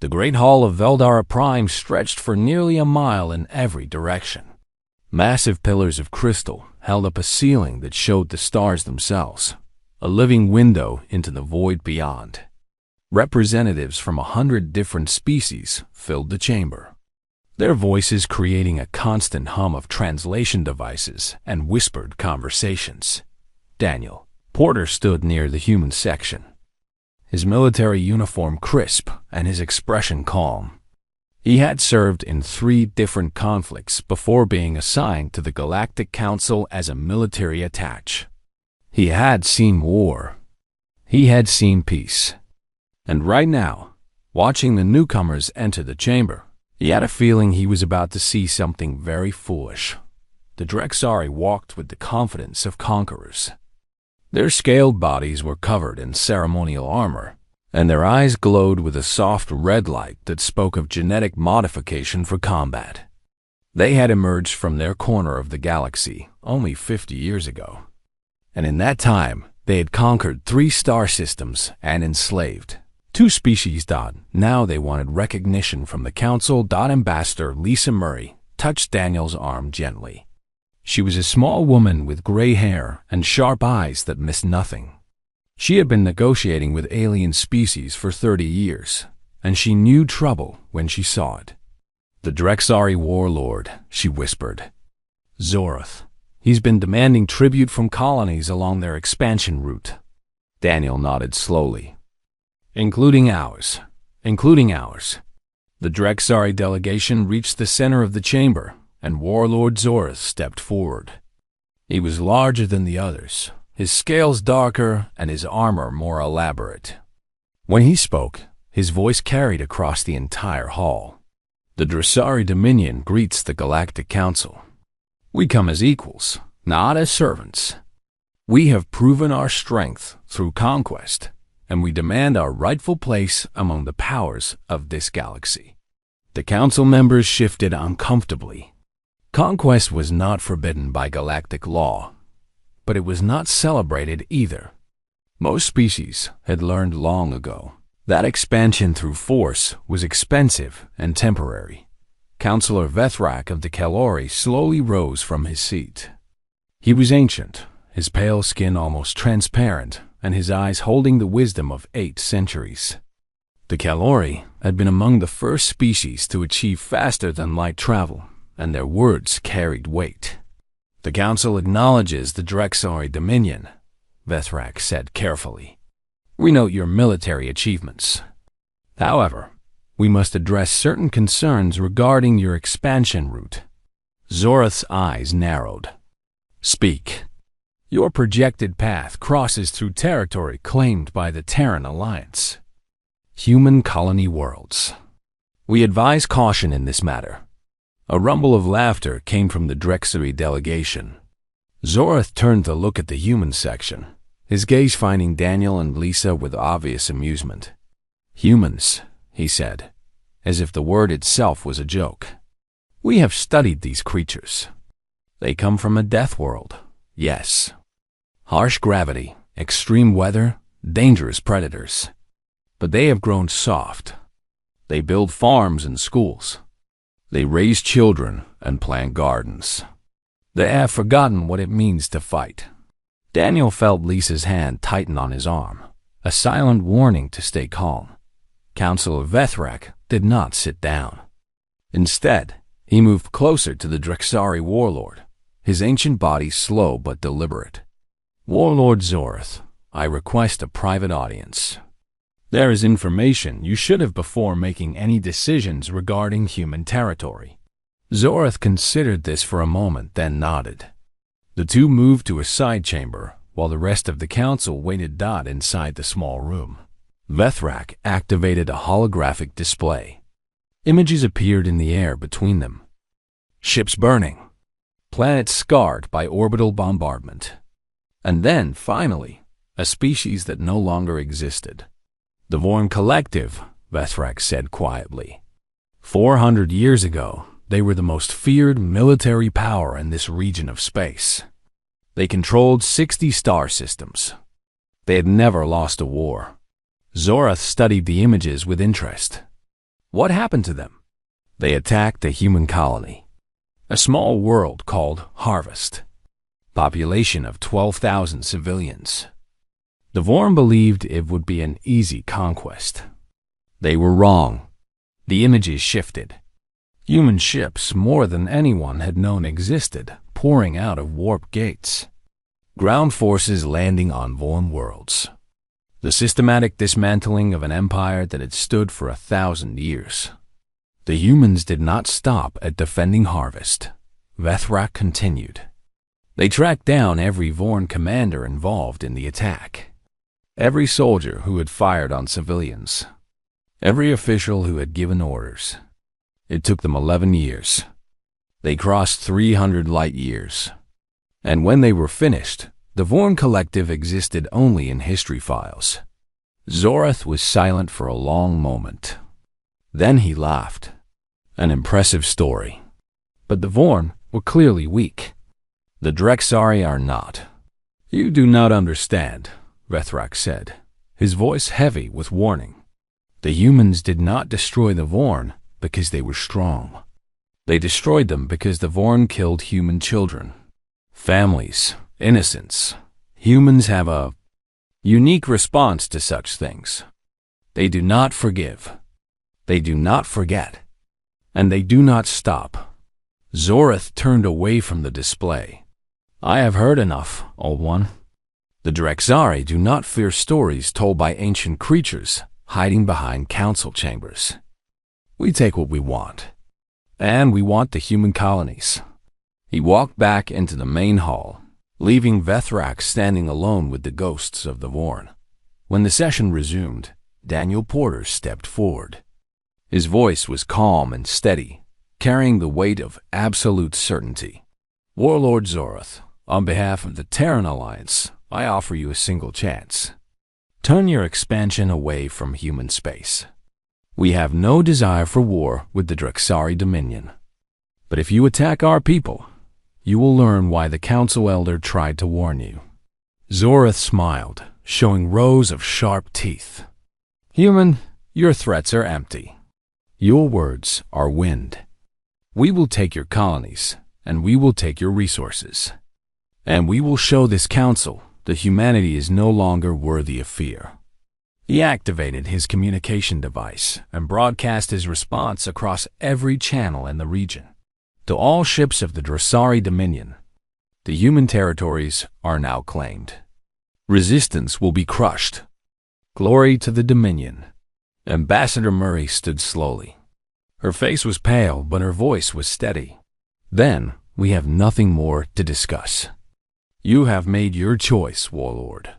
The great hall of Veldara Prime stretched for nearly a mile in every direction. Massive pillars of crystal held up a ceiling that showed the stars themselves, a living window into the void beyond. Representatives from 100 different species filled the chamber, their voices creating a constant hum of translation devices and whispered conversations. Daniel Porter stood near the human section, his military uniform crisp and his expression calm. He had served in 3 different conflicts before being assigned to the Galactic Council as a military attach. He had seen war. He had seen peace. And right now, watching the newcomers enter the chamber, he had a feeling he was about to see something very foolish. The Drexari walked with the confidence of conquerors. Their scaled bodies were covered in ceremonial armor, and their eyes glowed with a soft red light that spoke of genetic modification for combat. They had emerged from their corner of the galaxy only 50 years ago, and in that time they had conquered 3 star systems and enslaved 2 species. Now they wanted recognition from the Council. Ambassador Lisa Murray touched Daniel's arm gently. She was a small woman with gray hair and sharp eyes that missed nothing. She had been negotiating with alien species for 30 years, and she knew trouble when she saw it. "The Drexari warlord," she whispered. "Zorath. He's been demanding tribute from colonies along their expansion route." Daniel nodded slowly. Including ours. Including ours." The Drexari delegation reached the center of the chamber, and Warlord Zorath stepped forward. He was larger than the others, his scales darker and his armor more elaborate. When he spoke, his voice carried across the entire hall. "The Drexari Dominion greets the Galactic Council. We come as equals, not as servants. We have proven our strength through conquest, and we demand our rightful place among the powers of this galaxy." The council members shifted uncomfortably. Conquest was not forbidden by galactic law, but it was not celebrated either. Most species had learned long ago that expansion through force was expensive and temporary. Councillor Vethrak of the Kalori slowly rose from his seat. He was ancient, his pale skin almost transparent, and his eyes holding the wisdom of 8 centuries. The Kalori had been among the first species to achieve faster-than-light travel, and their words carried weight. "The Council acknowledges the Drexari Dominion," Vethrak said carefully. "We note your military achievements. However, we must address certain concerns regarding your expansion route." Zorath's eyes narrowed. "Speak." "Your projected path crosses through territory claimed by the Terran Alliance. Human colony worlds. We advise caution in this matter." A rumble of laughter came from the Drexari delegation. Zorath turned to look at the human section, his gaze finding Daniel and Lisa with obvious amusement. "Humans," he said, as if the word itself was a joke. "We have studied these creatures. They come from a death world, yes. Harsh gravity, extreme weather, dangerous predators. But they have grown soft. They build farms and schools. They raise children and plant gardens. They have forgotten what it means to fight." Daniel felt Lisa's hand tighten on his arm, a silent warning to stay calm. Councillor Vethrak did not sit down. Instead, he moved closer to the Drexari warlord, his ancient body slow but deliberate. "Warlord Zorath, I request a private audience. There is information you should have before making any decisions regarding human territory." Zorath considered this for a moment, then nodded. The two moved to a side chamber, while the rest of the council waited inside the small room. Vethrak activated a holographic display. Images appeared in the air between them. Ships burning. Planets scarred by orbital bombardment. And then, finally, a species that no longer existed. "The Vorn Collective," Vethrak said quietly. 400 years ago, they were the most feared military power in this region of space. They controlled 60 star systems. They had never lost a war. Zorath studied the images with interest. What happened to them? They attacked a human colony, a small world called Harvest, population of 12,000 civilians. The Vorn believed it would be an easy conquest. They were wrong. The images shifted. Human ships, more than anyone had known existed, pouring out of warp gates. Ground forces landing on Vorn worlds. The systematic dismantling of an empire that had stood for 1,000 years. The humans did not stop at defending Harvest. Vethrak continued. They tracked down every Vorn commander involved in the attack. Every soldier who had fired on civilians. Every official who had given orders. It took them 11 years. They crossed 300 light years. And when they were finished, the Vorn Collective existed only in history files. Zorath was silent for a long moment. Then he laughed. An impressive story. But the Vorn were clearly weak. The Drexari are not. You do not understand, Vethrak said, his voice heavy with warning. The humans did not destroy the Vorn because they were strong. They destroyed them because the Vorn killed human children. Families, innocents. Humans have a unique response to such things. They do not forgive. They do not forget. And they do not stop. Zorath turned away from the display. I have heard enough, Old One. The Drexari do not fear stories told by ancient creatures hiding behind council chambers. We take what we want. And we want the human colonies. He walked back into the main hall, leaving Vethrak standing alone with the ghosts of the Vorn. When the session resumed, Daniel Porter stepped forward. His voice was calm and steady, carrying the weight of absolute certainty. Warlord Zorath, on behalf of the Terran Alliance, I offer you a single chance. Turn your expansion away from human space. We have no desire for war with the Drexari Dominion. But if you attack our people, you will learn why the Council Elder tried to warn you. Zorath smiled, showing rows of sharp teeth. Human, your threats are empty. Your words are wind. We will take your colonies, and we will take your resources. And we will show this council that humanity is no longer worthy of fear. He activated his communication device and broadcast his response across every channel in the region. To all ships of the Drexari Dominion, the human territories are now claimed. Resistance will be crushed. Glory to the Dominion. Ambassador Murray stood slowly. Her face was pale, but her voice was steady. Then, we have nothing more to discuss. You have made your choice, Warlord.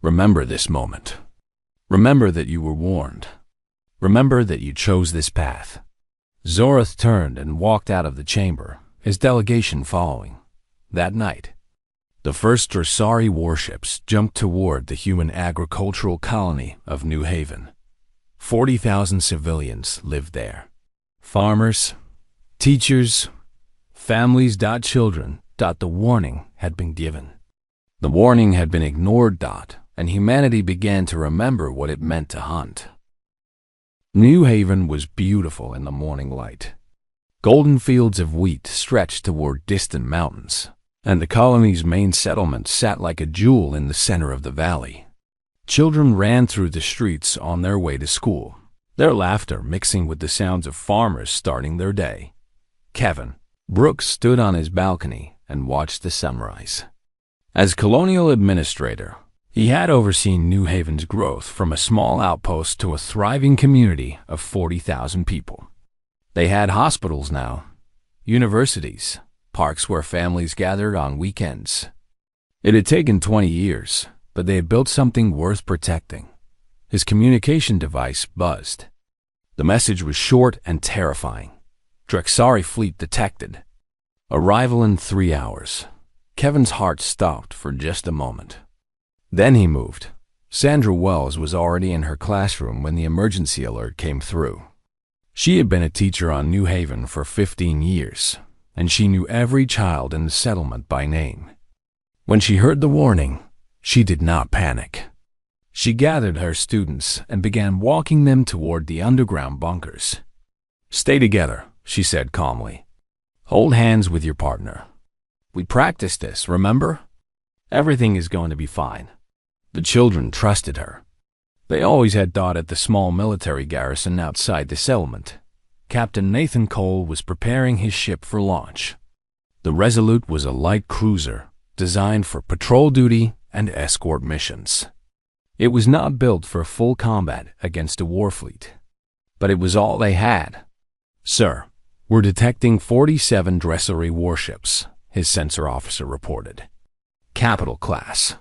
Remember this moment. Remember that you were warned. Remember that you chose this path. Zorath turned and walked out of the chamber, his delegation following. That night, the first Drexari warships jumped toward the human agricultural colony of New Haven. 40,000 civilians lived there. Farmers, teachers, families. Children. The warning had been given. The warning had been ignored. And humanity began to remember what it meant to hunt. New Haven was beautiful in the morning light. Golden fields of wheat stretched toward distant mountains, and the colony's main settlement sat like a jewel in the center of the valley. Children ran through the streets on their way to school, their laughter mixing with the sounds of farmers starting their day. Kevin Brooks stood on his balcony and watched the sunrise. As colonial administrator, he had overseen New Haven's growth from a small outpost to a thriving community of 40,000 people. They had hospitals now, universities, parks where families gathered on weekends. It had taken 20 years, but they had built something worth protecting. His communication device buzzed. The message was short and terrifying. Drexari fleet detected. Arrival in 3 hours. Kevin's heart stopped for just a moment. Then he moved. Sandra Wells was already in her classroom when the emergency alert came through. She had been a teacher on New Haven for 15 years, and she knew every child in the settlement by name. When she heard the warning, she did not panic. She gathered her students and began walking them toward the underground bunkers. Stay together, she said calmly. Hold hands with your partner. We practiced this, remember? Everything is going to be fine. The children trusted her. They always had thought at the small military garrison outside the settlement. Captain Nathan Cole was preparing his ship for launch. The Resolute was a light cruiser designed for patrol duty and escort missions. It was not built for full combat against a war fleet, but it was all they had. Sir, we're detecting 47 Dressari warships, his sensor officer reported. Capital class.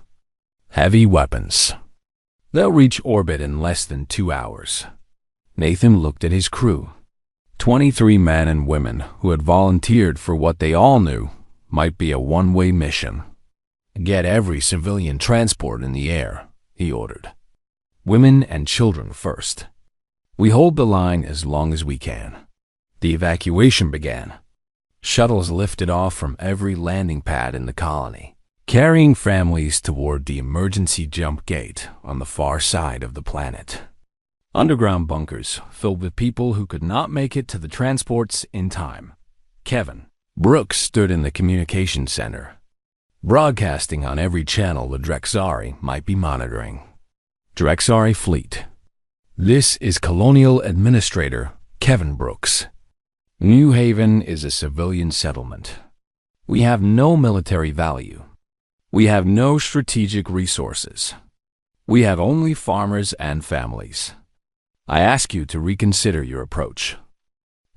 Heavy weapons. They'll reach orbit in less than 2 hours. Nathan looked at his crew. 23 men and women who had volunteered for what they all knew might be a one-way mission. Get every civilian transport in the air, he ordered. Women and children first. We hold the line as long as we can. The evacuation began. Shuttles lifted off from every landing pad in the colony, carrying families toward the emergency jump gate on the far side of the planet. Underground bunkers filled with people who could not make it to the transports in time. Kevin Brooks stood in the communications center, broadcasting on every channel the Drexari might be monitoring. Drexari Fleet. This is Colonial Administrator Kevin Brooks. New Haven is a civilian settlement. We have no military value. We have no strategic resources. We have only farmers and families. I ask you to reconsider your approach.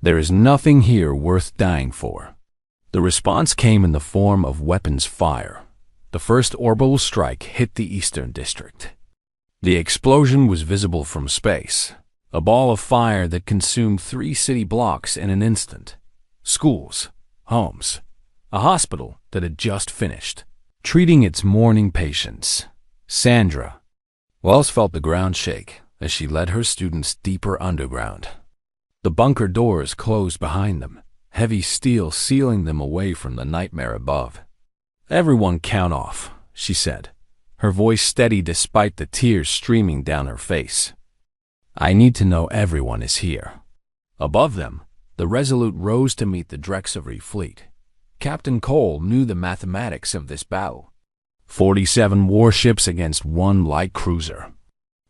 There is nothing here worth dying for. The response came in the form of weapons fire. The first orbital strike hit the Eastern District. The explosion was visible from space, a ball of fire that consumed 3 city blocks in an instant. Schools, homes, a hospital that had just finished treating its mourning patients. Sandra Wells felt the ground shake as she led her students deeper underground. The bunker doors closed behind them, heavy steel sealing them away from the nightmare above. Everyone count off, she said, her voice steady despite the tears streaming down her face. I need to know everyone is here. Above them, the Resolute rose to meet the Drexari fleet. Captain Cole knew the mathematics of this battle. 47 warships against 1 light cruiser.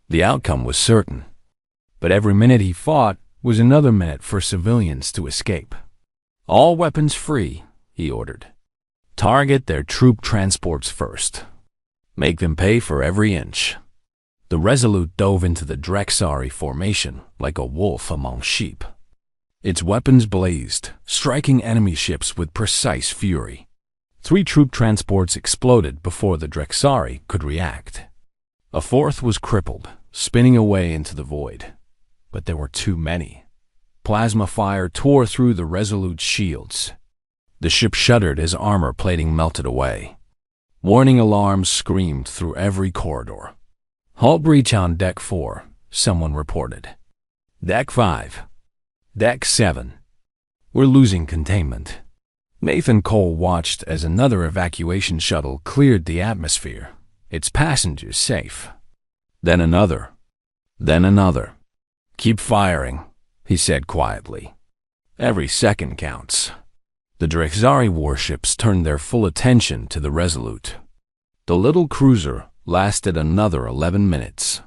The outcome was certain, but every minute he fought was another minute for civilians to escape. All weapons free, he ordered. Target their troop transports first. Make them pay for every inch. The Resolute dove into the Drexari formation like a wolf among sheep. Its weapons blazed, striking enemy ships with precise fury. 3 troop transports exploded before the Drexari could react. A 4th was crippled, spinning away into the void. But there were too many. Plasma fire tore through the Resolute's shields. The ship shuddered as armor plating melted away. Warning alarms screamed through every corridor. Hull breach on Deck 4, someone reported. Deck 5. Deck 7. We're losing containment. Nathan Cole watched as another evacuation shuttle cleared the atmosphere, its passengers safe. Then another. Then another. Keep firing, he said quietly. Every second counts. The Drexari warships turned their full attention to the Resolute. The little cruiser lasted another 11 minutes,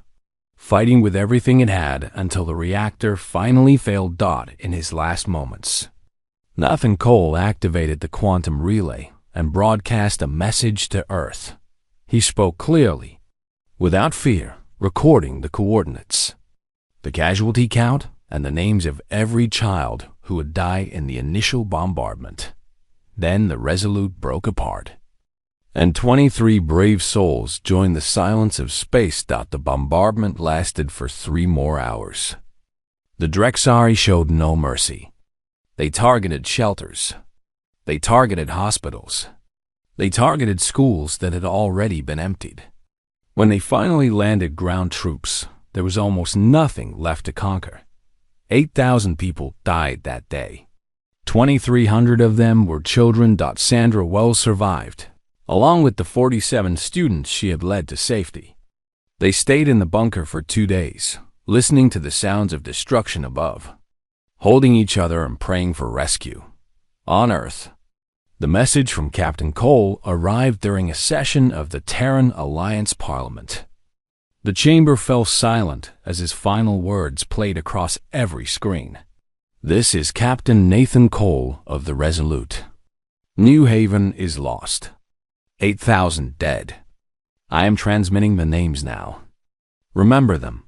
fighting with everything it had until the reactor finally failed Dot in his last moments. Nathan Cole activated the quantum relay and broadcast a message to Earth. He spoke clearly, without fear, recording the coordinates, the casualty count, and the names of every child who would die in the initial bombardment. Then the Resolute broke apart, and 23 brave souls joined the silence of space. The bombardment lasted for 3 more hours. The Drexari showed no mercy. They targeted shelters. They targeted hospitals. They targeted schools that had already been emptied. When they finally landed ground troops, there was almost nothing left to conquer. 8,000 people died that day. 2,300 of them were children. Sandra Wells survived, along with the 47 students she had led to safety. They stayed in the bunker for 2 days, listening to the sounds of destruction above. holding each other and praying for rescue. On Earth, the message from Captain Cole arrived during a session of the Terran Alliance Parliament. The chamber fell silent as his final words played across every screen. This is Captain Nathan Cole of the Resolute. New Haven is lost. 8,000 dead. I am transmitting the names now. Remember them.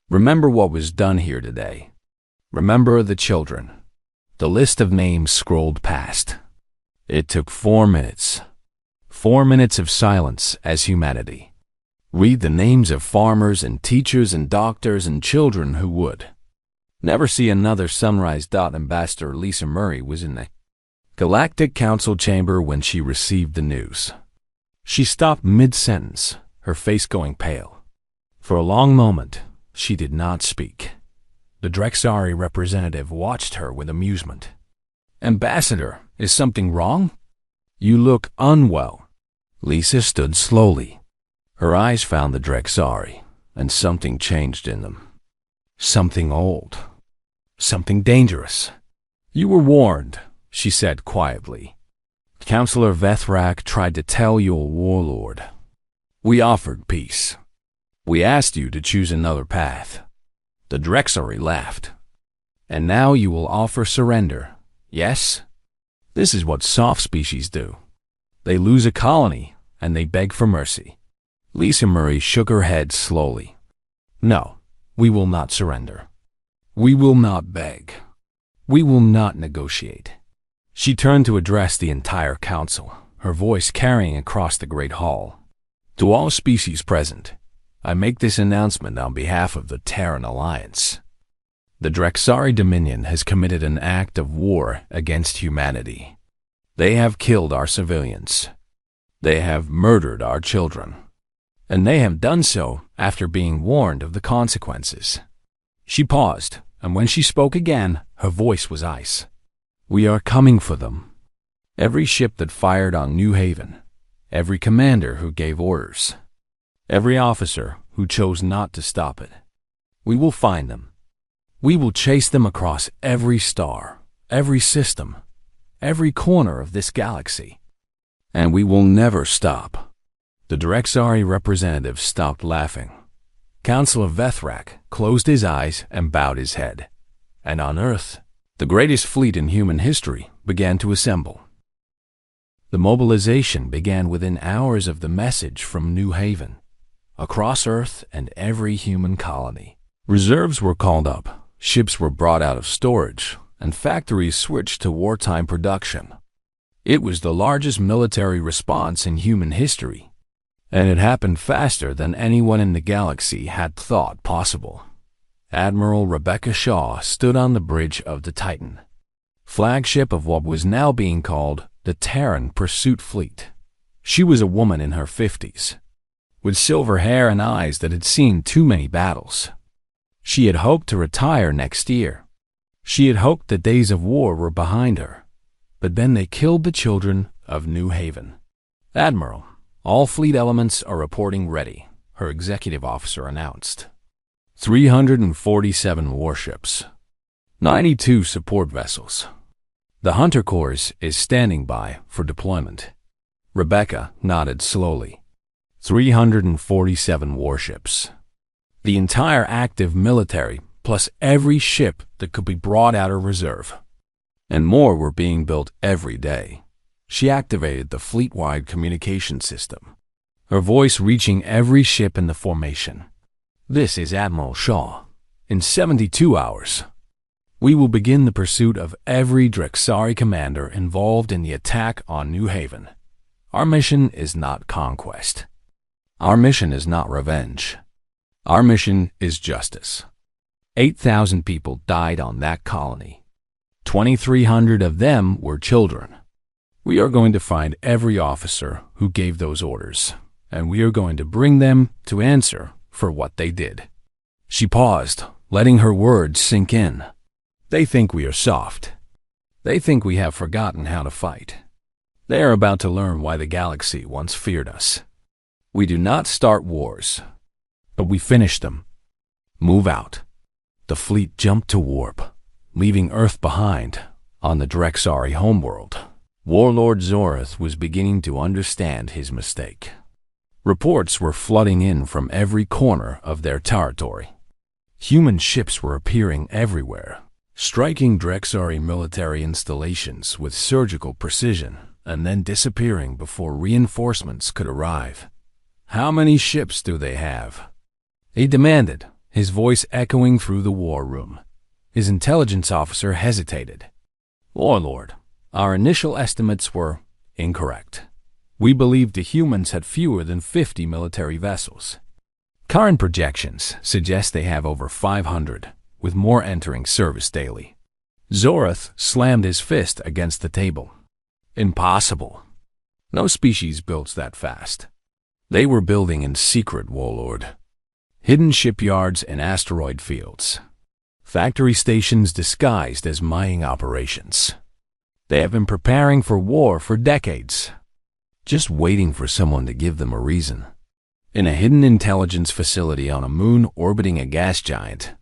Remember what was done here today. Remember the children. The list of names scrolled past. It took 4 minutes. 4 minutes of silence as humanity. Read the names of farmers and teachers and doctors and children who would never see another sunrise. Ambassador Lisa Murray was in the Galactic Council chamber when she received the news. She stopped mid-sentence, her face going pale. For a long moment, she did not speak. The Drexari representative watched her with amusement. Ambassador, is something wrong? You look unwell. Lisa stood slowly. Her eyes found the Drexari, and something changed in them. Something old. Something dangerous. You were warned, she said quietly. Councillor Vethrak tried to tell your warlord. We offered peace. We asked you to choose another path. The Drexari laughed. And now you will offer surrender, yes? This is what soft species do. They lose a colony, and they beg for mercy. Lisa Murray shook her head slowly. No, we will not surrender. We will not beg. We will not negotiate. She turned to address the entire council, her voice carrying across the great hall. To all species present, I make this announcement on behalf of the Terran Alliance. The Drexari Dominion has committed an act of war against humanity. They have killed our civilians. They have murdered our children. And they have done so after being warned of the consequences. She paused, and when she spoke again, her voice was ice. We are coming for them. Every ship that fired on New Haven, every commander who gave orders, every officer who chose not to stop it. We will find them. We will chase them across every star, every system, every corner of this galaxy. And we will never stop. The Drexari representative stopped laughing. Councillor Vethrak closed his eyes and bowed his head. And on Earth, the greatest fleet in human history began to assemble. The mobilization began within hours of the message from New Haven. Across Earth and every human colony, reserves were called up, ships were brought out of storage, and factories switched to wartime production. It was the largest military response in human history. And it happened faster than anyone in the galaxy had thought possible. Admiral Rebecca Shaw stood on the bridge of the Titan, flagship of what was now being called the Terran Pursuit Fleet. She was a woman in her 50s, with silver hair and eyes that had seen too many battles. She had hoped to retire next year. She had hoped the days of war were behind her. But then they killed the children of New Haven. Admiral, all fleet elements are reporting ready, her executive officer announced. 347 warships, 92 support vessels. The Hunter Corps is standing by for deployment. Rebecca nodded slowly. 347 warships. The entire active military, plus every ship that could be brought out of reserve. And more were being built every day. She activated the fleet-wide communication system, her voice reaching every ship in the formation. This is Admiral Shaw. In 72 hours, we will begin the pursuit of every Drexari commander involved in the attack on New Haven. Our mission is not conquest. Our mission is not revenge. Our mission is justice. 8,000 people died on that colony. 2,300 of them were children. We are going to find every officer who gave those orders, and we are going to bring them to answer for what they did. She paused, letting her words sink in. They think we are soft. They think we have forgotten how to fight. They are about to learn why the galaxy once feared us. We do not start wars, but we finish them. Move out. The fleet jumped to warp. leaving Earth behind on the Drexari homeworld. Warlord Zorath was beginning to understand his mistake. Reports were flooding in from every corner of their territory. Human ships were appearing everywhere, striking Drexari military installations with surgical precision and then disappearing before reinforcements could arrive. "How many ships do they have?" he demanded, his voice echoing through the war room. His intelligence officer hesitated. "Warlord, our initial estimates were incorrect. We believed the humans had fewer than 50 military vessels. Current projections suggest they have over 500, with more entering service daily." Zorath slammed his fist against the table. "Impossible. No species builds that fast. They were building in secret, Warlord. Hidden shipyards and asteroid fields. Factory stations disguised as mining operations. They have been preparing for war for decades, just waiting for someone to give them a reason. In a hidden intelligence facility on a moon orbiting a gas giant,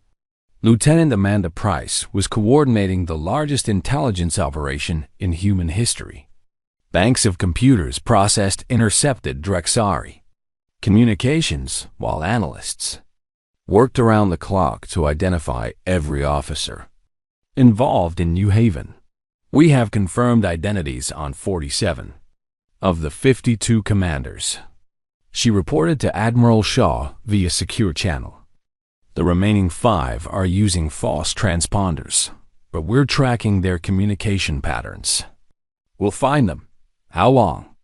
Lieutenant Amanda Price was coordinating the largest intelligence operation in human history. Banks of computers processed intercepted Drexari communications, while analysts worked around the clock to identify every officer involved in New Haven. "We have confirmed identities on 47 of the 52 commanders," she reported to Admiral Shaw via secure channel. "The remaining 5 are using false transponders, but we're tracking their communication patterns. We'll find them. How long?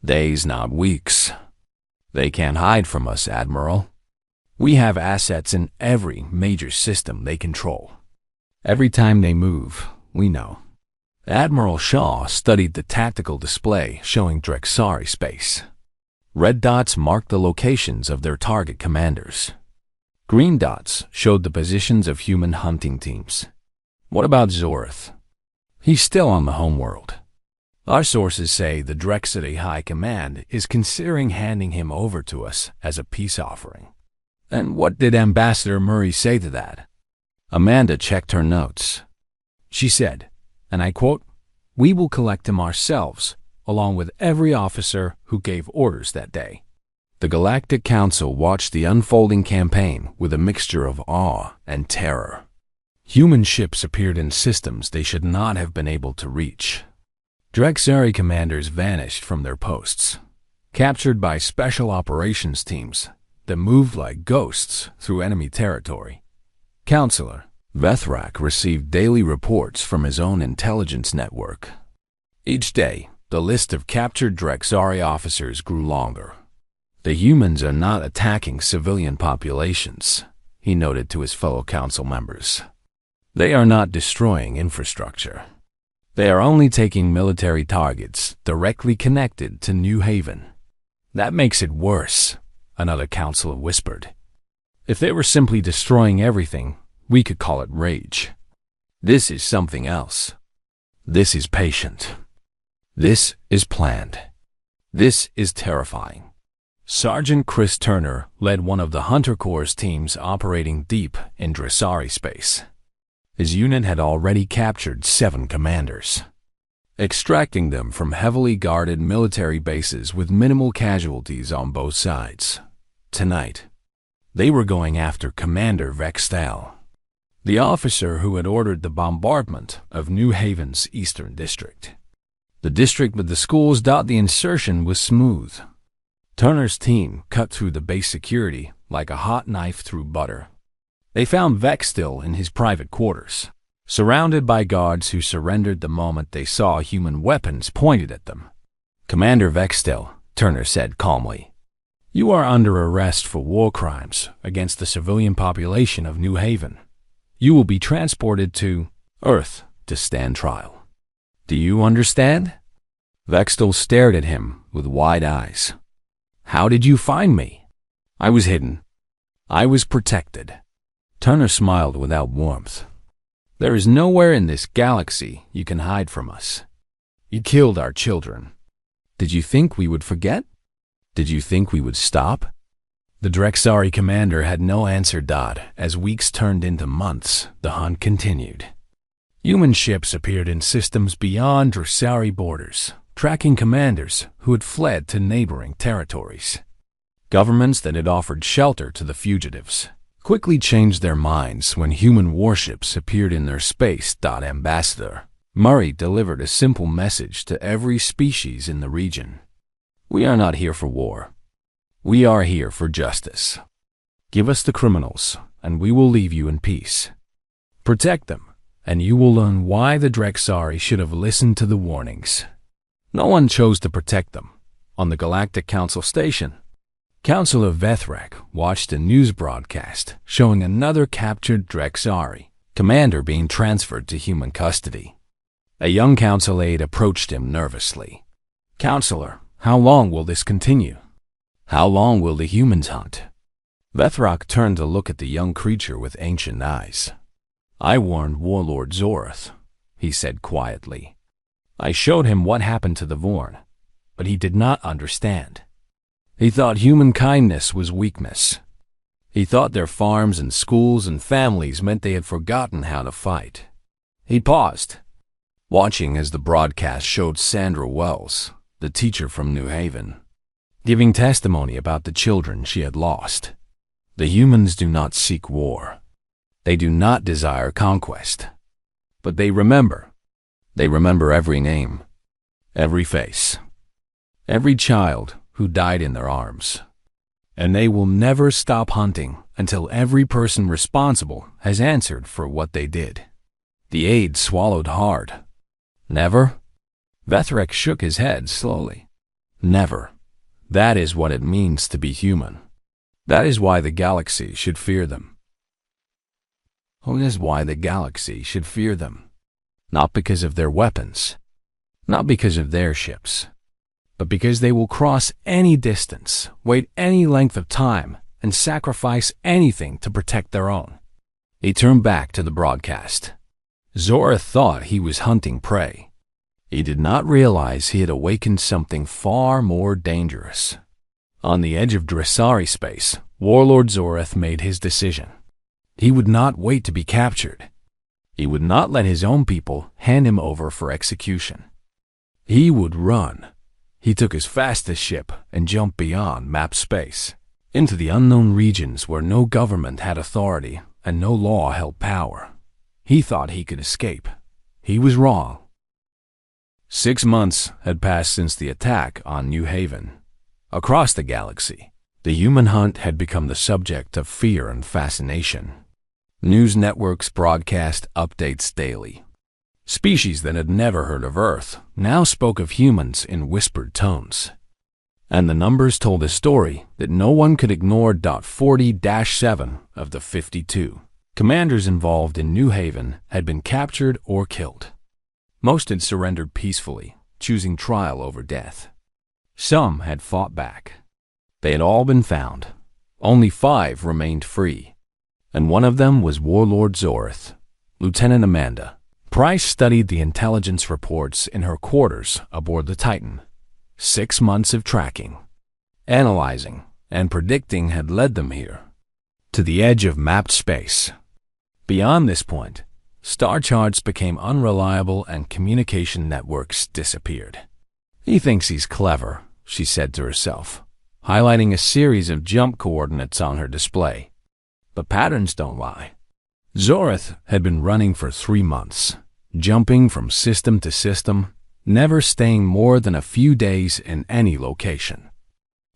Days, not weeks. They can't hide from us, Admiral. We have assets in every major system they control. Every time they move, we know." Admiral Shaw studied the tactical display showing Drexari space. Red dots marked the locations of their target commanders. Green dots showed the positions of human hunting teams. "What about Zorath? He's still on the homeworld. Our sources say the Drexari High Command is considering handing him over to us as a peace offering." "And what did Ambassador Murray say to that?" Amanda checked her notes. She said, and I quote, "We will collect him ourselves, along with every officer who gave orders that day." The Galactic Council watched the unfolding campaign with a mixture of awe and terror. Human ships appeared in systems they should not have been able to reach. Drexari commanders vanished from their posts, captured by special operations teams that moved like ghosts through enemy territory. Counselor Vethrak received daily reports from his own intelligence network. Each day, the list of captured Drexari officers grew longer. "The humans are not attacking civilian populations," he noted to his fellow council members. "They are not destroying infrastructure. They are only taking military targets directly connected to New Haven." "That makes it worse," another counselor whispered. "If they were simply destroying everything, we could call it rage. This is something else. This is patient. This is planned. This is terrifying." Sergeant Chris Turner led one of the Hunter Corps teams operating deep in Drexari space. His unit had already captured 7 commanders, extracting them from heavily guarded military bases with minimal casualties on both sides. Tonight, they were going after Commander Vextel, the officer who had ordered the bombardment of New Haven's Eastern District. The district with the schools. The insertion was smooth. Turner's team cut through the base security like a hot knife through butter. They found Vextel in his private quarters, surrounded by guards who surrendered the moment they saw human weapons pointed at them. "Commander Vextel," Turner said calmly, "you are under arrest for war crimes against the civilian population of New Haven. You will be transported to Earth to stand trial. Do you understand?" Vextel stared at him with wide eyes. "How did you find me?" "I was hidden. I was protected." Turner smiled without warmth. "There is nowhere in this galaxy you can hide from us. You killed our children. Did you think we would forget? Did you think we would stop?" The Drexari commander had no answer. As weeks turned into months, the hunt continued. Human ships appeared in systems beyond Dressari borders, tracking commanders who had fled to neighboring territories. Governments that had offered shelter to the fugitives quickly changed their minds when human warships appeared in their space. Ambassador Murray delivered a simple message to every species in the region. We are not here for war. We are here for justice. Give us the criminals, and we will leave you in peace. Protect them, and you will learn why the Drexari should have listened to the warnings. No one chose to protect them. On the Galactic Council station, Councillor Vethrak watched a news broadcast showing another captured Drexari commander being transferred to human custody. A young council aide approached him nervously. "Counselor, how long will this continue? How long will the humans hunt?" Vethrak turned to look at the young creature with ancient eyes. "I warned Warlord Zorath," he said quietly. "I showed him what happened to the Vorn, but he did not understand. He thought human kindness was weakness. He thought their farms and schools and families meant they had forgotten how to fight." He paused, watching as the broadcast showed Sandra Wells, the teacher from New Haven, giving testimony about the children she had lost. The humans do not seek war. They do not desire conquest. But they remember. They remember every name, every face, every child who died in their arms. And they will never stop hunting until every person responsible has answered for what they did. The aide swallowed hard. "Never?" Vethrak shook his head slowly. "Never. That is what it means to be human. That is why the galaxy should fear them. That is why the galaxy should fear them. Not because of their weapons, not because of their ships, but because they will cross any distance, wait any length of time, and sacrifice anything to protect their own." He turned back to the broadcast. Zorath thought he was hunting prey. He did not realize he had awakened something far more dangerous. On the edge of Dressari space, Warlord Zorath made his decision. He would not wait to be captured. He would not let his own people hand him over for execution. He would run. He took his fastest ship and jumped beyond map space, into the unknown regions where no government had authority and no law held power. He thought he could escape. He was wrong. 6 months had passed since the attack on New Haven. Across the galaxy, the human hunt had become the subject of fear and fascination. News networks broadcast updates daily. Species that had never heard of Earth now spoke of humans in whispered tones. And the numbers told a story that no one could ignore. 40-7 of the 52 commanders involved in New Haven had been captured or killed. Most had surrendered peacefully, choosing trial over death. Some had fought back. They had all been found. Only 5 remained free, and one of them was Warlord Zorath, Lieutenant Amanda. Price studied the intelligence reports in her quarters aboard the Titan. 6 months of tracking, analyzing, and predicting had led them here, to the edge of mapped space. Beyond this point, star charts became unreliable and communication networks disappeared. "He thinks he's clever," she said to herself, highlighting a series of jump coordinates on her display. But patterns don't lie. Zorath had been running for 3 months, jumping from system to system, never staying more than a few days in any location.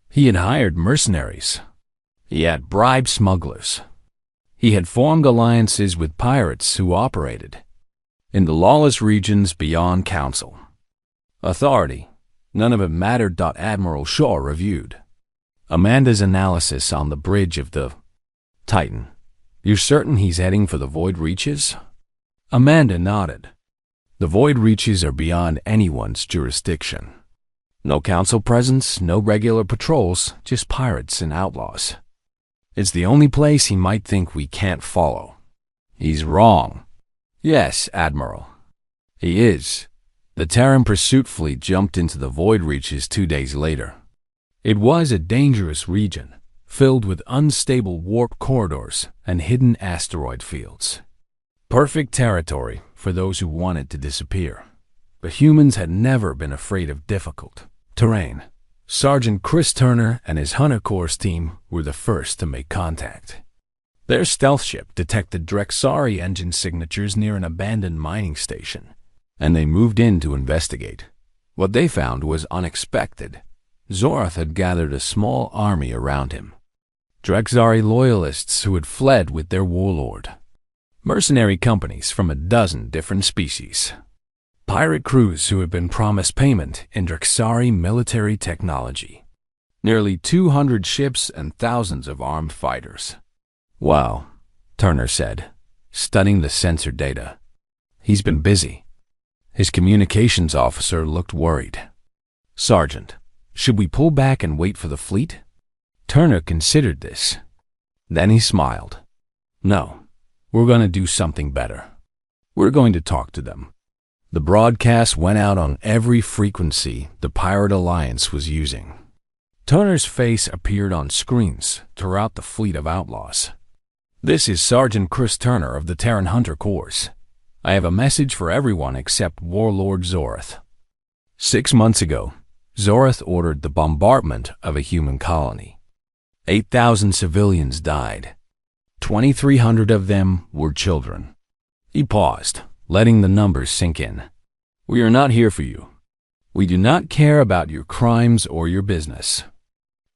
He had hired mercenaries. He had bribed smugglers. He had formed alliances with pirates who operated in the lawless regions beyond Council. Authority, none of it mattered. Admiral Shaw reviewed Amanda's analysis on the bridge of the Titan. "You're certain he's heading for the void reaches?" Amanda nodded. "The void reaches are beyond anyone's jurisdiction. No council presence, no regular patrols, just pirates and outlaws. It's the only place he might think we can't follow." "He's wrong." "Yes, Admiral. He is." The Terran pursuit fleet jumped into the void reaches 2 days later. It was a dangerous region, filled with unstable warp corridors and hidden asteroid fields. Perfect territory for those who wanted to disappear. But humans had never been afraid of difficult terrain. Sergeant Chris Turner and his Hunter Corps team were the first to make contact. Their stealth ship detected Drexari engine signatures near an abandoned mining station, and they moved in to investigate. What they found was unexpected. Zorath had gathered a small army around him. Drexari loyalists who had fled with their warlord. Mercenary companies from a dozen different species. Pirate crews who had been promised payment in Drexari military technology. Nearly 200 ships and thousands of armed fighters. "Wow," Turner said, studying the sensor data. "He's been busy." His communications officer looked worried. "Sergeant, should we pull back and wait for the fleet?" Turner considered this. Then he smiled. "No, we're going to do something better. We're going to talk to them." The broadcast went out on every frequency the Pirate Alliance was using. Turner's face appeared on screens throughout the fleet of outlaws. "This is Sergeant Chris Turner of the Terran Hunter Corps. I have a message for everyone except Warlord Zorath. 6 months ago, Zorath ordered the bombardment of a human colony. 8,000 civilians died. 2,300 of them were children." He paused, letting the numbers sink in. "We are not here for you. We do not care about your crimes or your business.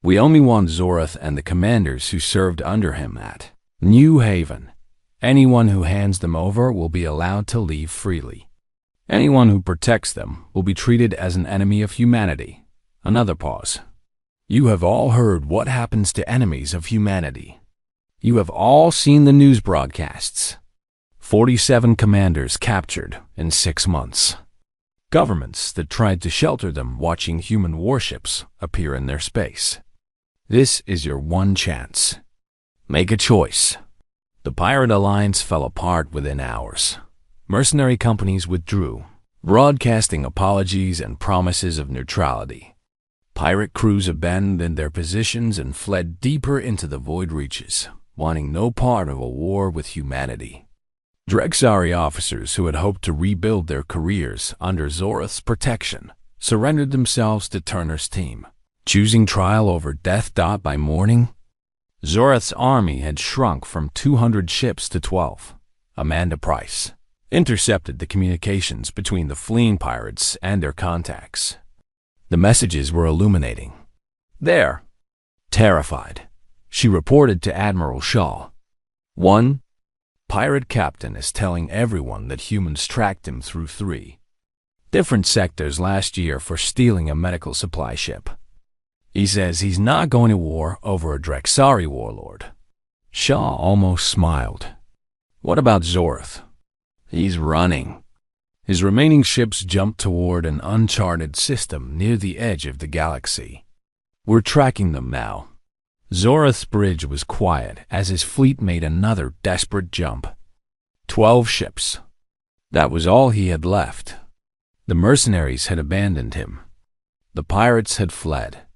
We only want Zorath and the commanders who served under him at New Haven. Anyone who hands them over will be allowed to leave freely. Anyone who protects them will be treated as an enemy of humanity." Another pause. "You have all heard what happens to enemies of humanity. You have all seen the news broadcasts. 47 commanders captured in 6 months. Governments that tried to shelter them watching human warships appear in their space. This is your one chance. Make a choice." The Pirate Alliance fell apart within hours. Mercenary companies withdrew, broadcasting apologies and promises of neutrality. Pirate crews abandoned their positions and fled deeper into the void reaches, wanting no part of a war with humanity. Drexari officers who had hoped to rebuild their careers under Zorath's protection surrendered themselves to Turner's team, choosing trial over death. By morning, Zorath's army had shrunk from 200 ships to 12. Amanda Price intercepted the communications between the fleeing pirates and their contacts. The messages were illuminating. "There." Terrified, she reported to Admiral Shaw. "One pirate captain is telling everyone that humans tracked him through 3 different sectors last year for stealing a medical supply ship. He says he's not going to war over a Drexari warlord." Shaw almost smiled. "What about Zorath?" "He's running." His remaining ships jumped toward an uncharted system near the edge of the galaxy. "We're tracking them now." Zorath's bridge was quiet as his fleet made another desperate jump. 12 ships. That was all he had left. The mercenaries had abandoned him. The pirates had fled.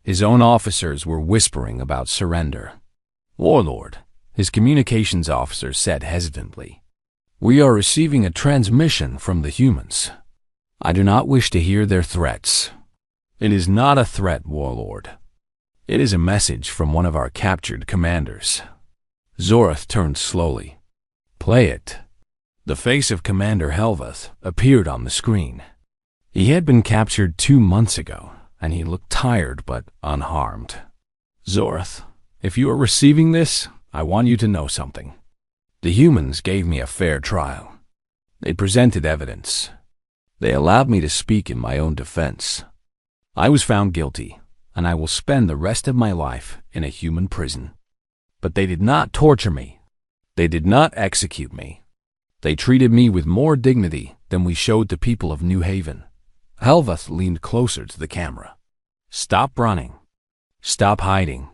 His own officers were whispering about surrender. "Warlord," his communications officer said hesitantly, "we are receiving a transmission from the humans. I do not wish to hear their threats." "It is not a threat, Warlord. It is a message from one of our captured commanders." Zorath turned slowly. "Play it." The face of Commander Helvath appeared on the screen. He had been captured 2 months ago, and he looked tired but unharmed. "Zorath, if you are receiving this, I want you to know something. The humans gave me a fair trial. They presented evidence. They allowed me to speak in my own defense. I was found guilty, and I will spend the rest of my life in a human prison. But they did not torture me. They did not execute me. They treated me with more dignity than we showed to people of New Haven." Helvath leaned closer to the camera. "Stop running. Stop hiding.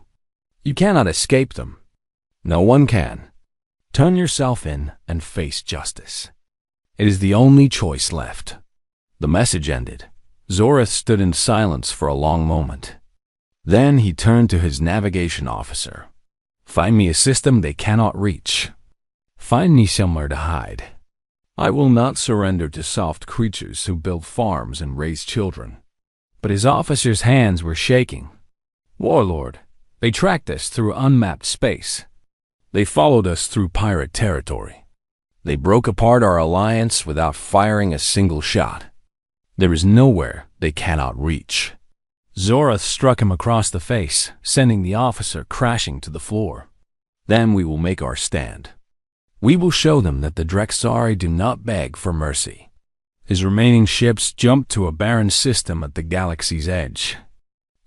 You cannot escape them. No one can. Turn yourself in and face justice. It is the only choice left." The message ended. Zorath stood in silence for a long moment. Then he turned to his navigation officer. "Find me a system they cannot reach." Find me somewhere to hide. I will not surrender to soft creatures who build farms and raise children." But his officers' hands were shaking. "Warlord, they tracked us through unmapped space. They followed us through pirate territory. They broke apart our alliance without firing a single shot. There is nowhere they cannot reach." Zorath struck him across the face, sending the officer crashing to the floor. "Then we will make our stand. We will show them that the Drexari do not beg for mercy." His remaining ships jumped to a barren system at the galaxy's edge.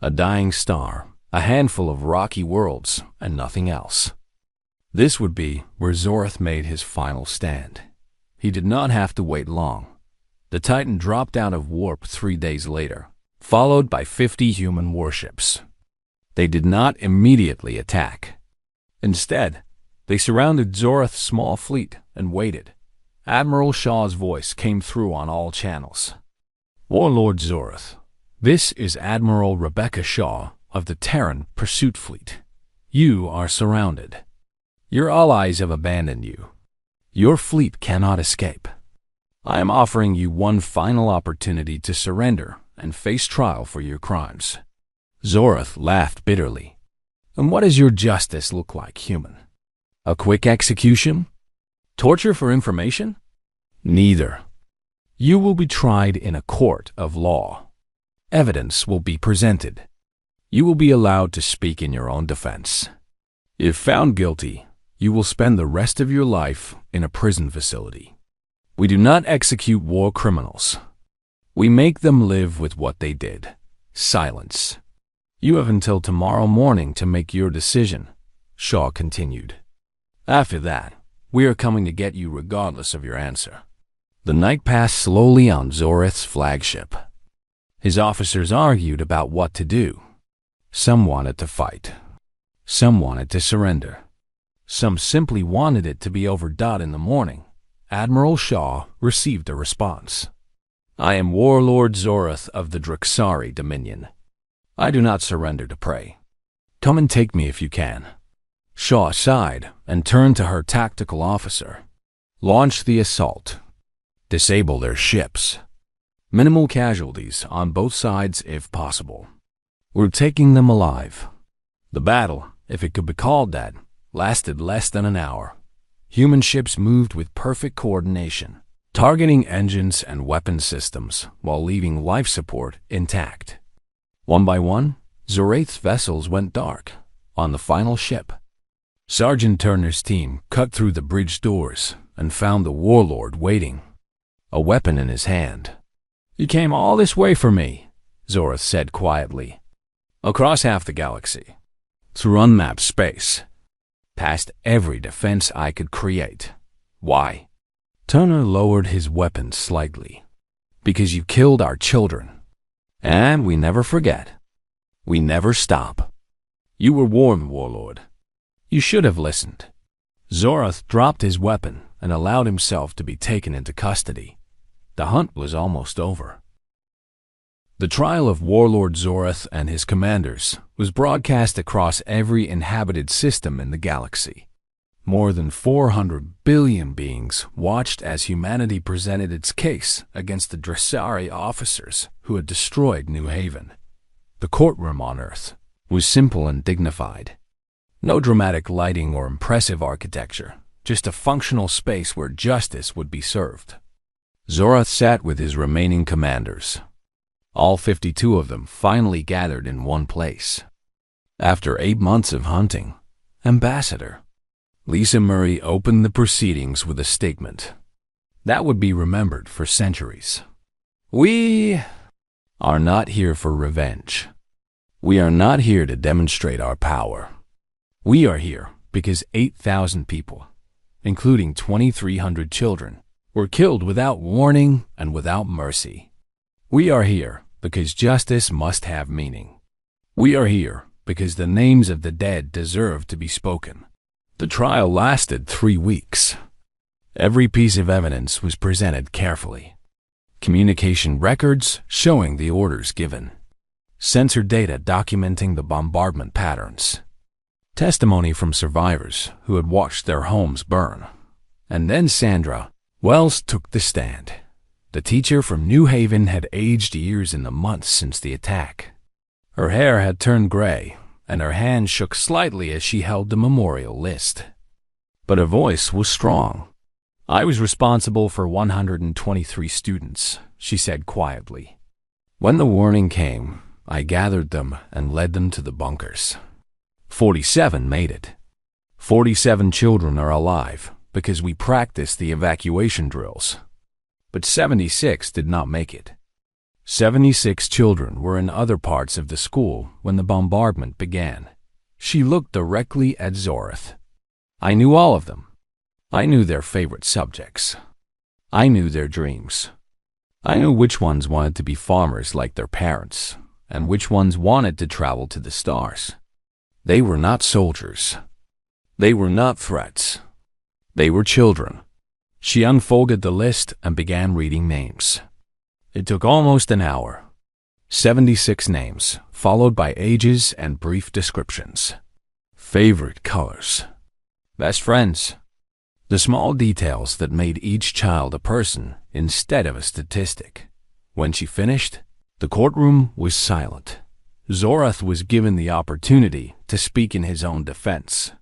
A dying star, a handful of rocky worlds, and nothing else. This would be where Zorath made his final stand. He did not have to wait long. The Titan dropped out of warp 3 days later, followed by 50 human warships. They did not immediately attack. Instead, they surrounded Zorath's small fleet and waited. Admiral Shaw's voice came through on all channels. "Warlord Zorath, this is Admiral Rebecca Shaw of the Terran Pursuit Fleet. You are surrounded. Your allies have abandoned you. Your fleet cannot escape. I am offering you one final opportunity to surrender and face trial for your crimes." Zorath laughed bitterly. "And what does your justice look like, human? A quick execution? Torture for information? Neither. You will be tried in a court of law. Evidence will be presented. You will be allowed to speak in your own defense. If found guilty, you will spend the rest of your life in a prison facility. We do not execute war criminals. We make them live with what they did. Silence. You have until tomorrow morning to make your decision," Shaw continued. "After that, we are coming to get you regardless of your answer." The night passed slowly on Zorath's flagship. His officers argued about what to do. Some wanted to fight. Some wanted to surrender. Some simply wanted it to be overdone in the morning. Admiral Shaw received a response. "I am Warlord Zorath of the Drexari Dominion. I do not surrender to prey. Come and take me if you can." Shaw sighed and turned to her tactical officer. "Launch the assault. Disable their ships. Minimal casualties on both sides if possible. We're taking them alive." The battle, if it could be called that, lasted less than an hour. Human ships moved with perfect coordination, targeting engines and weapon systems while leaving life support intact. One by one, Zorath's vessels went dark on the final ship. Sergeant Turner's team cut through the bridge doors and found the warlord waiting, a weapon in his hand. "You came all this way for me," Zorath said quietly. "Across half the galaxy, through unmapped space, past every defense I could create. Why?" Turner lowered his weapon slightly. "Because you killed our children. And we never forget. We never stop. You were warned, Warlord. You should have listened." Zorath dropped his weapon and allowed himself to be taken into custody. The hunt was almost over. The trial of Warlord Zorath and his commanders was broadcast across every inhabited system in the galaxy. More than 400 billion beings watched as humanity presented its case against the Drexari officers who had destroyed New Haven. The courtroom on Earth was simple and dignified. No dramatic lighting or impressive architecture, just a functional space where justice would be served. Zorath sat with his remaining commanders. All 52 of them finally gathered in one place. After 8 months of hunting, Ambassador Lisa Murray opened the proceedings with a statement that would be remembered for centuries. "We are not here for revenge. We are not here to demonstrate our power. We are here because 8,000 people, including 2,300 children, were killed without warning and without mercy. We are here because justice must have meaning. We are here because the names of the dead deserve to be spoken." The trial lasted 3 weeks. Every piece of evidence was presented carefully. Communication records showing the orders given. Sensor data documenting the bombardment patterns. Testimony from survivors who had watched their homes burn. And then Sandra Wells took the stand. The teacher from New Haven had aged years in the months since the attack. Her hair had turned gray, and her hand shook slightly as she held the memorial list. But her voice was strong. "I was responsible for 123 students," she said quietly. "When the warning came, I gathered them and led them to the bunkers. 47 made it. 47 children are alive because we practiced the evacuation drills. But 76 did not make it. 76 children were in other parts of the school when the bombardment began." She looked directly at Zorath. "I knew all of them. I knew their favorite subjects. I knew their dreams. I knew which ones wanted to be farmers like their parents, and which ones wanted to travel to the stars. They were not soldiers. They were not threats. They were children." She unfolded the list and began reading names. It took almost an hour. 76 names, followed by ages and brief descriptions. Favorite colors. Best friends. The small details that made each child a person instead of a statistic. When she finished, the courtroom was silent. Zorath was given the opportunity to speak in his own defense.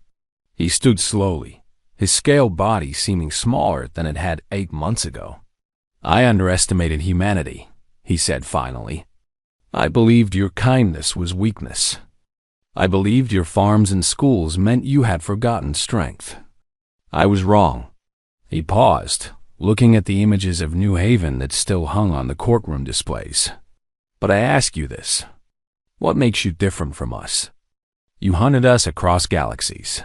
He stood slowly, his scaled body seeming smaller than it had 8 months ago. "I underestimated humanity," he said finally. "I believed your kindness was weakness. I believed your farms and schools meant you had forgotten strength. I was wrong." He paused, looking at the images of New Haven that still hung on the courtroom displays. "But I ask you this. What makes you different from us? You hunted us across galaxies.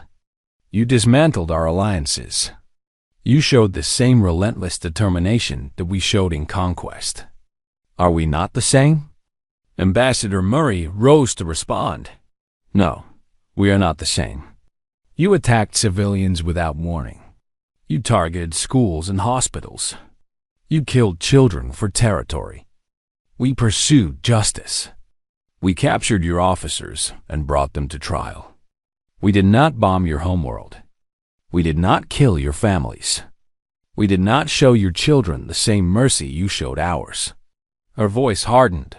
You dismantled our alliances. You showed the same relentless determination that we showed in conquest. Are we not the same?" Ambassador Murray rose to respond. "No, we are not the same. You attacked civilians without warning. You targeted schools and hospitals. You killed children for territory. We pursued justice. We captured your officers and brought them to trial. We did not bomb your homeworld. We did not kill your families. We did not show your children the same mercy you showed ours." Her voice hardened.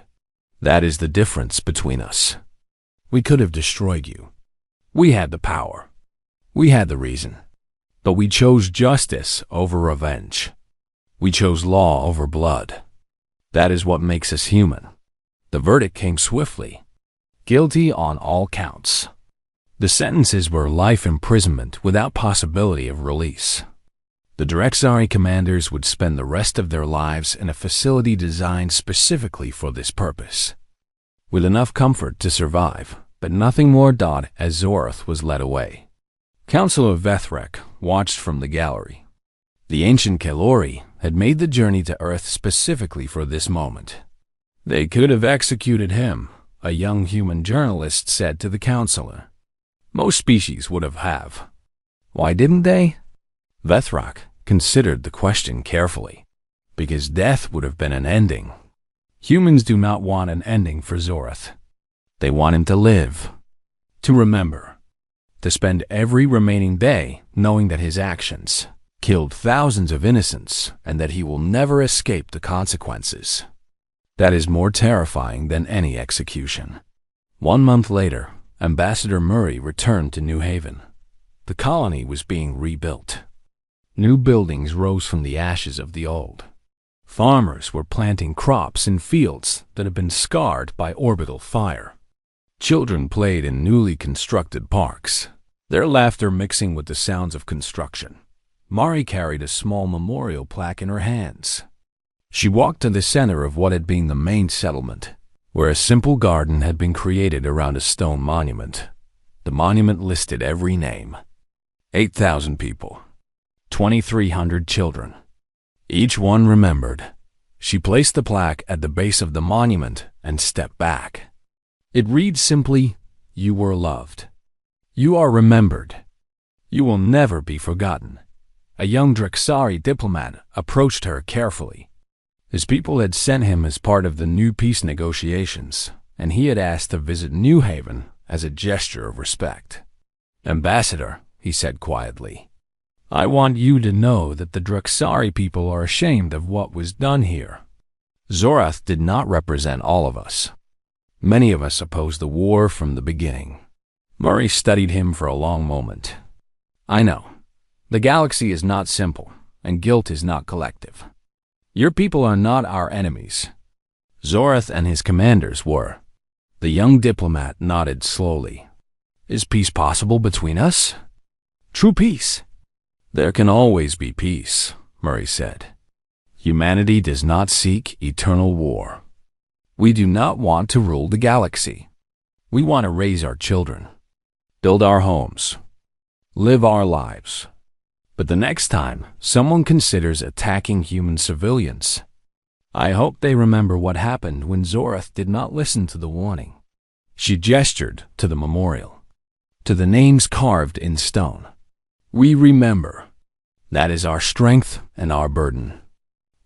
"That is the difference between us. We could have destroyed you. We had the power. We had the reason. But we chose justice over revenge. We chose law over blood. That is what makes us human." The verdict came swiftly. Guilty on all counts. The sentences were life imprisonment without possibility of release. The Galaxies commanders would spend the rest of their lives in a facility designed specifically for this purpose, with enough comfort to survive, but nothing more. As Zorath was led away, Councilor Vethrek watched from the gallery. The ancient Kalori had made the journey to Earth specifically for this moment. "They could have executed him," a young human journalist said to the counselor. "Most species would have. Why didn't they?" Vethrek considered the question carefully. "Because death would have been an ending. Humans do not want an ending for Zorath. They want him to live, to remember, to spend every remaining day knowing that his actions killed thousands of innocents and that he will never escape the consequences. That is more terrifying than any execution." 1 month later, Ambassador Murray returned to New Haven. The colony was being rebuilt. New buildings rose from the ashes of the old. Farmers were planting crops in fields that had been scarred by orbital fire. Children played in newly constructed parks, their laughter mixing with the sounds of construction. Mari carried a small memorial plaque in her hands. She walked to the center of what had been the main settlement, where a simple garden had been created around a stone monument. The monument listed every name. 8,000 people. 2,300 children. Each one remembered. She placed the plaque at the base of the monument and stepped back. It reads simply, "You were loved. You are remembered. You will never be forgotten." A young Galaxies diplomat approached her carefully. His people had sent him as part of the new peace negotiations, and he had asked to visit New Haven as a gesture of respect. "Ambassador," he said quietly, I want you to know that the Druxari people are ashamed of what was done here. Zorath did not represent all of us. Many of us opposed the war from the beginning. Murray studied him for a long moment. I know. The galaxy is not simple, and guilt is not collective. Your people are not our enemies. Zorath and his commanders were. The young diplomat nodded slowly. Is peace possible between us? True peace. There can always be peace, Murray said. Humanity does not seek eternal war. We do not want to rule the galaxy. We want to raise our children, build our homes, live our lives. But the next time someone considers attacking human civilians, I hope they remember what happened when Zorath did not listen to the warning. She gestured to the memorial, to the names carved in stone. We remember. That is our strength and our burden.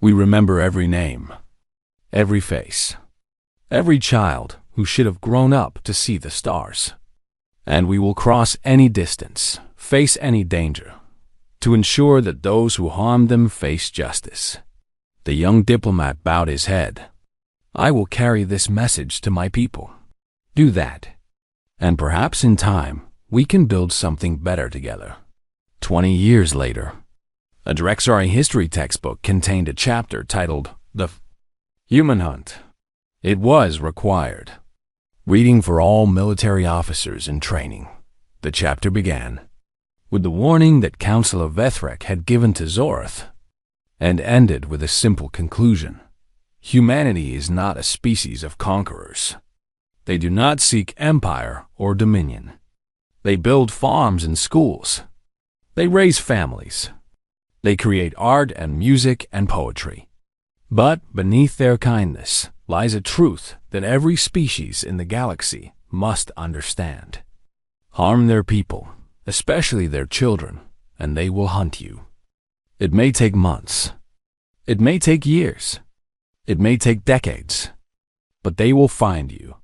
We remember every name, every face, every child who should have grown up to see the stars. And we will cross any distance, face any danger, to ensure that those who harmed them face justice. The young diplomat bowed his head. I will carry this message to my people. Do that, and perhaps in time we can build something better together. 20 years later, a Drexari history textbook contained a chapter titled The Human Hunt. It was required. Reading for all military officers in training, the chapter began with the warning that Councillor Vethrek had given to Zorath, and ended with a simple conclusion. Humanity is not a species of conquerors. They do not seek empire or dominion. They build farms and schools. They raise families. They create art and music and poetry. But beneath their kindness lies a truth that every species in the galaxy must understand. Harm their people, especially their children, and they will hunt you. It may take months. It may take years. It may take decades. But they will find you.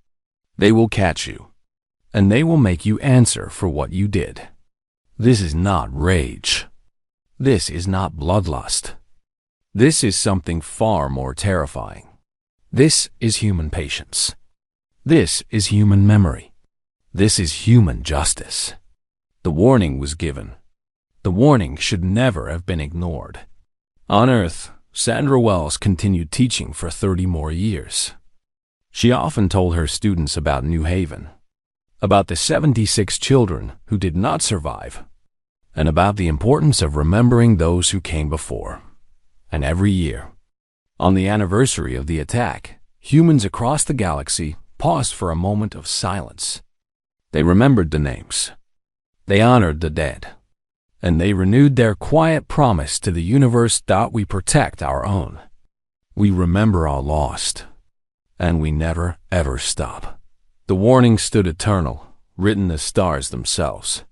They will catch you. And they will make you answer for what you did. This is not rage. This is not bloodlust. This is something far more terrifying. This is human patience. This is human memory. This is human justice. The warning was given. The warning should never have been ignored. On Earth, Sandra Wells continued teaching for 30 more years. She often told her students about New Haven, about the 76 children who did not survive, and about the importance of remembering those who came before. And every year, on the anniversary of the attack, humans across the galaxy paused for a moment of silence. They remembered the names. They honored the dead. And they renewed their quiet promise to the universe that we protect our own. We remember our lost. And we never, ever stop. The warning stood eternal, written as stars themselves.